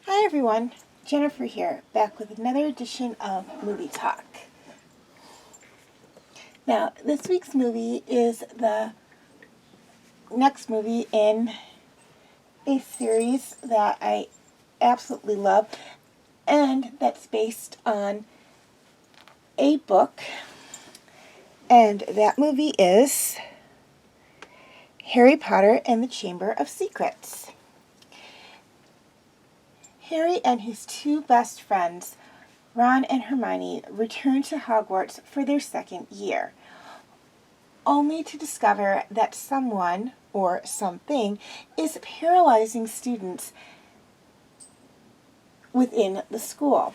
Hi everyone, Jennifer here, back with another edition of Movie Talk. Now, this week's movie is the next movie in a series that I absolutely love, and that's based on a book, and that movie is Harry Potter and the Chamber of Secrets. Harry and his two best friends, Ron and Hermione, return to Hogwarts for their second year, only to discover that someone, or something, is paralyzing students within the school.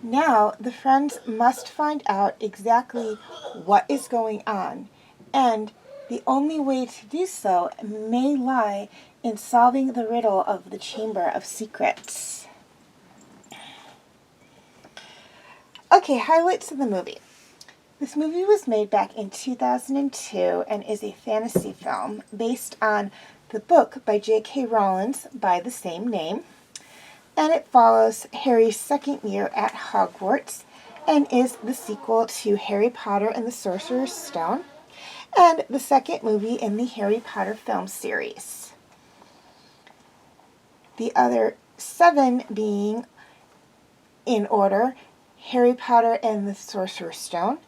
Now, the friends must find out exactly what is going on, and the only way to do so may lie in solving the riddle of the Chamber of Secrets. Okay, highlights of the movie. This movie was made back in 2002 and is a fantasy film based on the book by J.K. Rowling by the same name. And it follows Harry's second year at Hogwarts and is the sequel to Harry Potter and the Sorcerer's Stone and the second movie in the Harry Potter film series. The other 7 being, in order, Harry Potter and the Sorcerer's Stone,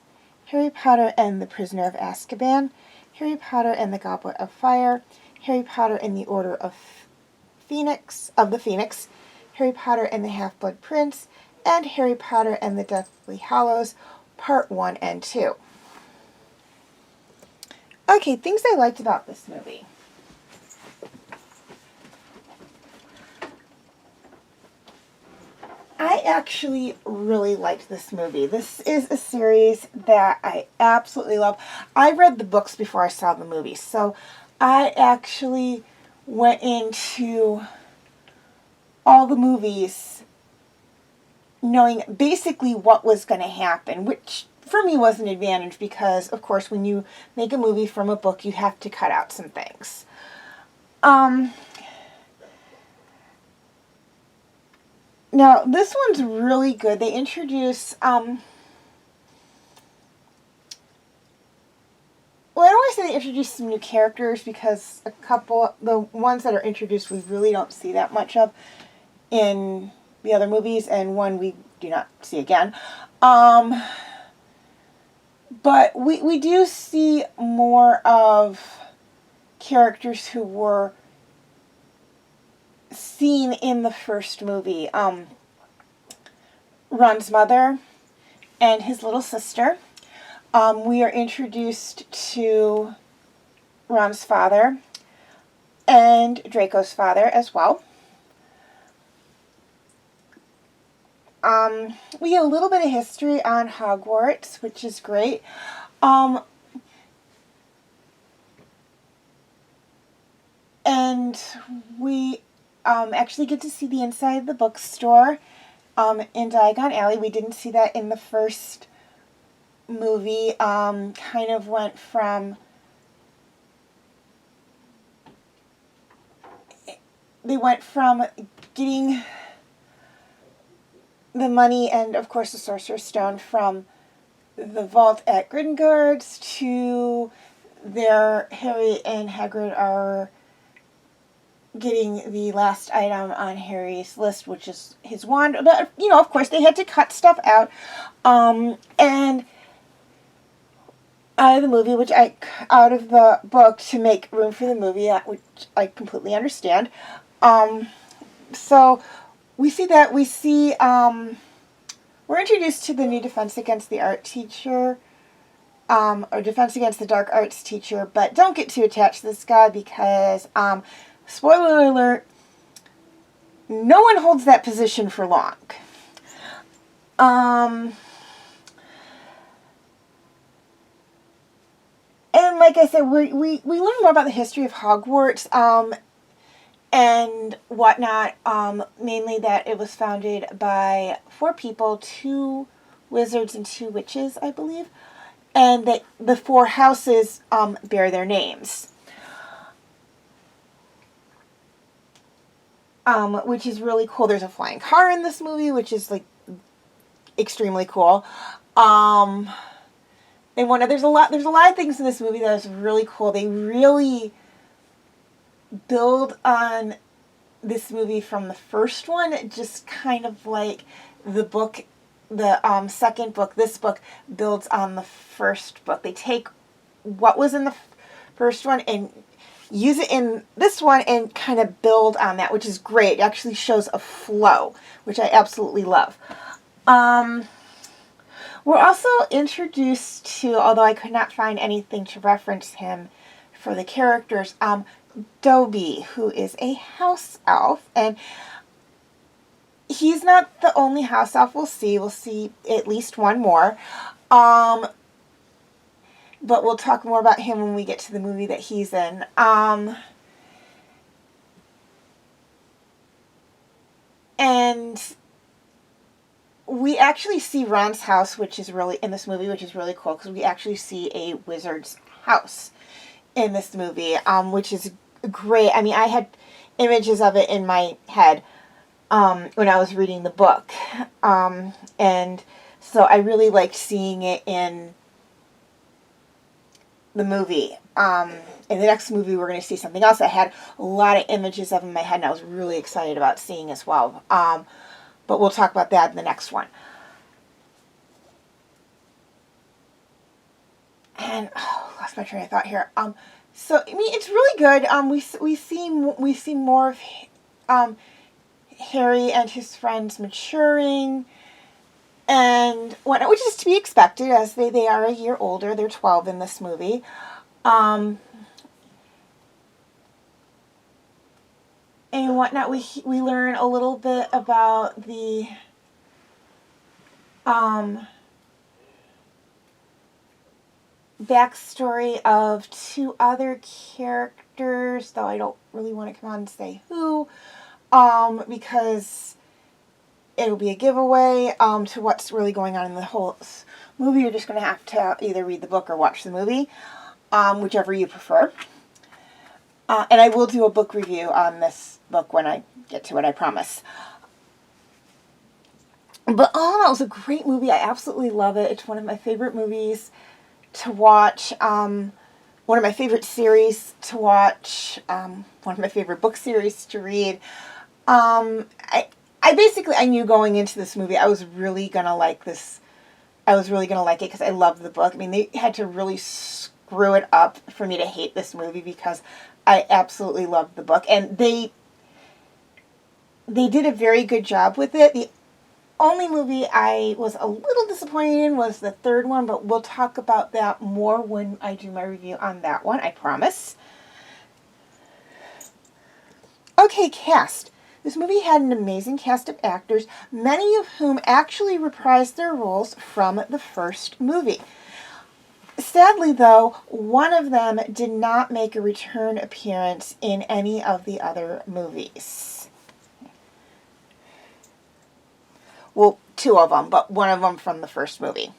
Harry Potter and the Prisoner of Azkaban, Harry Potter and the Goblet of Fire, Harry Potter and the Order of the Phoenix, Harry Potter and the Half-Blood Prince, and Harry Potter and the Deathly Hallows, Part 1 and 2. Okay, things I liked about this movie. I actually really liked this movie. This is a series that I absolutely love. I read the books before I saw the movie, so I actually went into all the movies knowing basically what was going to happen, which for me was an advantage because, of course, when you make a movie from a book, you have to cut out some things. Now, this one's really good. They introduce, well, I don't want to say they introduce some new characters because the ones that are introduced we really don't see that much of in the other movies, and one we do not see again. But we do see more of characters who were seen in the first movie. Ron's mother and his little sister. We are introduced to Ron's father and Draco's father as well. We get a little bit of history on Hogwarts, which is great. And we actually get to see the inside of the bookstore. in Diagon Alley. We didn't see that in the first movie. Kind of went from... They went from getting the money and, of course, the Sorcerer's Stone from the vault at Gringotts to their Harry and Hagrid are getting the last item on Harry's list, which is his wand. But, you know, of course, they had to cut stuff out. And out of the movie, out of the book to make room for the movie, which I completely understand. So we see that. We're introduced to the new Defense Against the Art teacher, or Defense Against the Dark Arts teacher, but don't get too attached to this guy because, spoiler alert, no one holds that position for long. And like I said, we learn more about the history of Hogwarts, and whatnot, mainly that it was founded by 4 people, 2 wizards and 2 witches, I believe, and that the 4 houses bear their names, which is really cool. There's a flying car in this movie, which is like extremely cool. And there's a lot of things in this movie that is really cool. They really build on this movie from the first one, just kind of like the book, the second book. This book builds on the first book. They take what was in the first one and use it in this one and kind of build on that, which is great. It actually shows a flow, which I absolutely love. We're also introduced to, although I could not find anything to reference him for the characters, Dobby, who is a house elf, and he's not the only house elf we'll see. We'll see at least one more, but we'll talk more about him when we get to the movie that he's in. And we actually see Ron's house, which is really, in this movie, which is really cool, because we actually see a wizard's house in this movie, which is great. I mean, I had images of it in my head when I was reading the book, and so I really liked seeing it in the movie. In the next movie, we're going to see something else I had a lot of images of in my head, and I was really excited about seeing as well. But we'll talk about that in the next one. And lost my train of thought here. So I mean, it's really good. We see more of Harry and his friends maturing, and whatnot, which is to be expected as they are a year older. They're 12 in this movie. And whatnot, we learn a little bit about the backstory of 2 other characters, though I don't really want to come on and say who, because it'll be a giveaway to what's really going on in the whole movie. You're just going to have to either read the book or watch the movie, whichever you prefer. And I will do a book review on this book when I get to it, I promise. But all in all, it was a great movie. I absolutely love it. It's one of my favorite movies to watch. One of my favorite series to watch. One of my favorite book series to read. I knew going into this movie I was really going to like this. I was really going to like it because I loved the book. I mean, they had to really screw it up for me to hate this movie because I absolutely loved the book. And they did a very good job with it. The only movie I was a little disappointed in was the third one, but we'll talk about that more when I do my review on that one, I promise. Okay, cast. This movie had an amazing cast of actors, many of whom actually reprised their roles from the first movie. Sadly, though, one of them did not make a return appearance in any of the other movies. Well, two of them, but one of them from the first movie.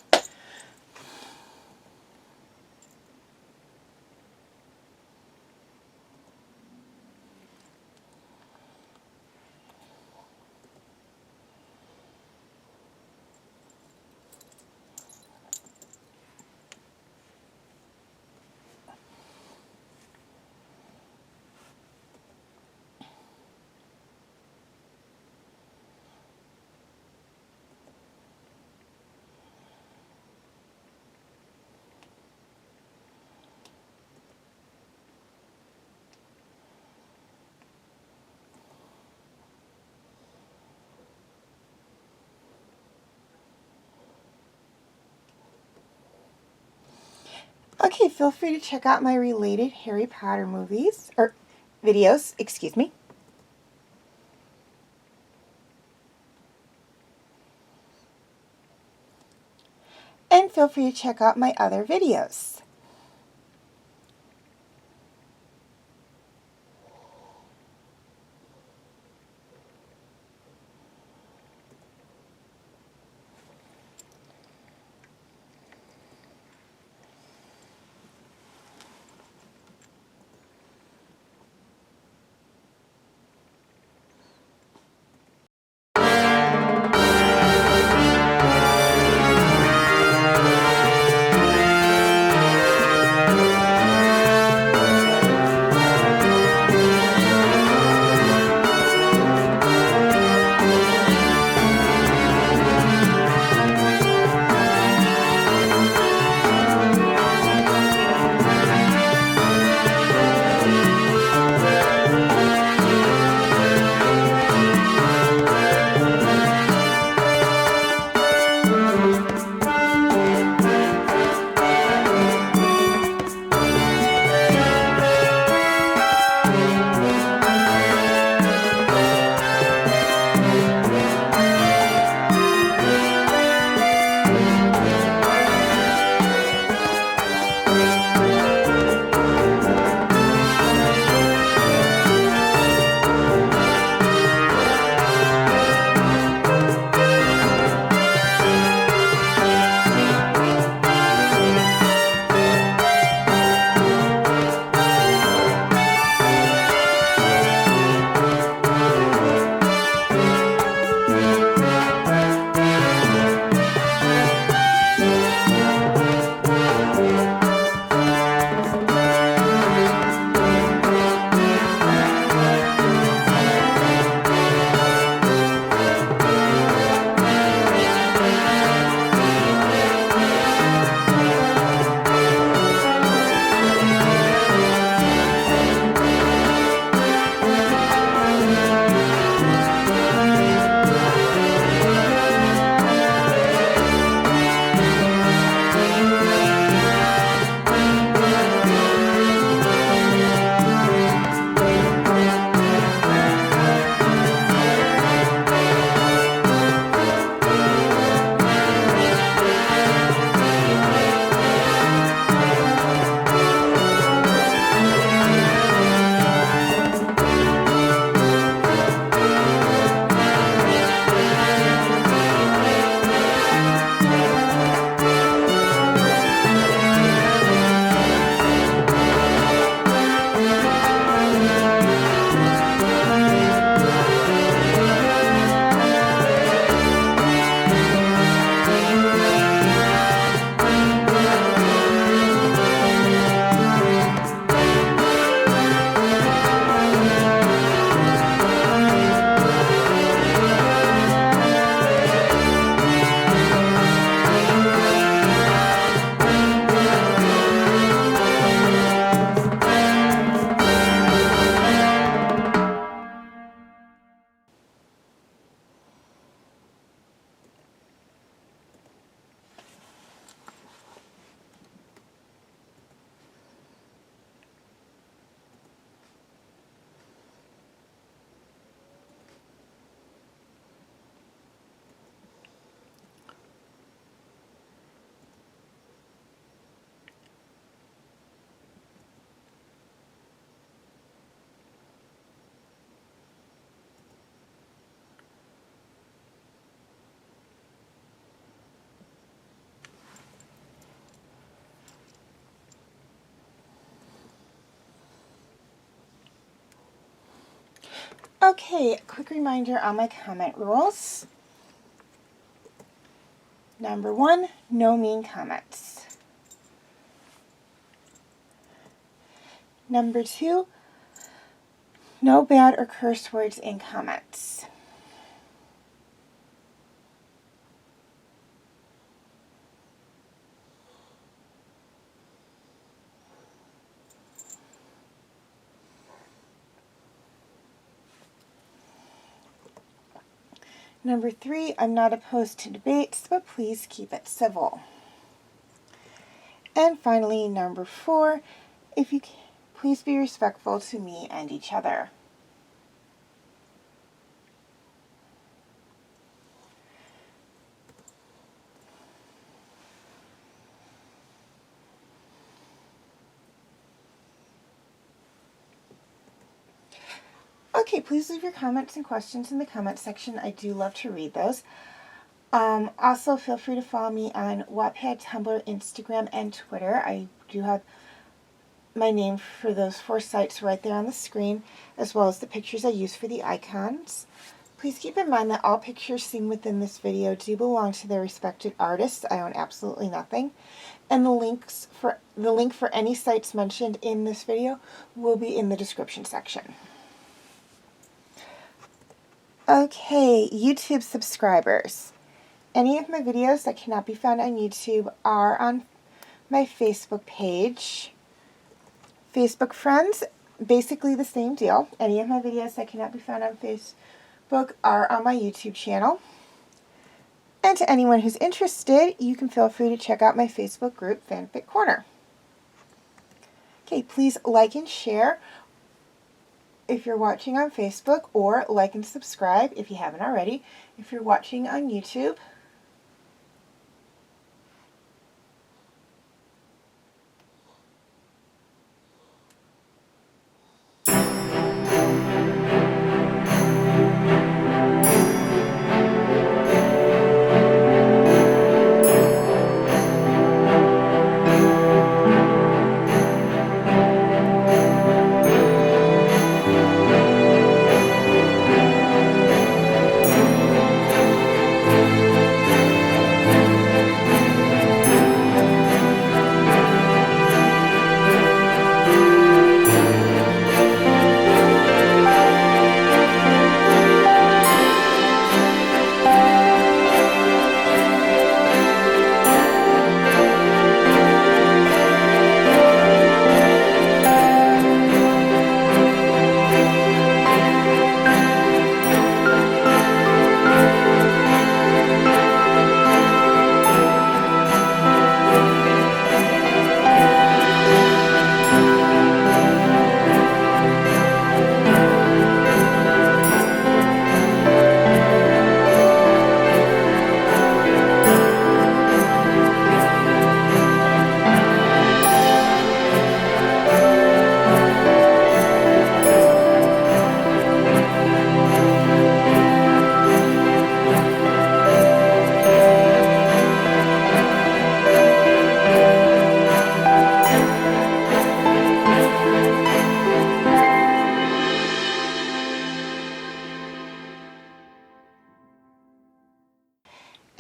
Okay, feel free to check out my related Harry Potter movies, or videos, excuse me. And feel free to check out my other videos. Okay, quick reminder on my comment rules. Number 1, no mean comments. Number 2, no bad or curse words in comments. Number 3, I'm not opposed to debates, but please keep it civil. And finally, number 4, if you can, please be respectful to me and each other. Okay, please leave your comments and questions in the comment section. I do love to read those. Also, feel free to follow me on Wattpad, Tumblr, Instagram, and Twitter. I do have my name for those 4 sites right there on the screen, as well as the pictures I use for the icons. Please keep in mind that all pictures seen within this video do belong to their respected artists. I own absolutely nothing. And the link for any sites mentioned in this video will be in the description section. Okay, YouTube subscribers. Any of my videos that cannot be found on YouTube are on my Facebook page. Facebook friends, basically the same deal. Any of my videos that cannot be found on Facebook are on my YouTube channel. And to anyone who's interested, you can feel free to check out my Facebook group, Fanfic Corner. Okay, please like and share if you're watching on Facebook, or like and subscribe if you haven't already if you're watching on YouTube.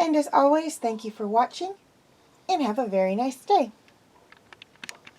And as always, thank you for watching, and have a very nice day.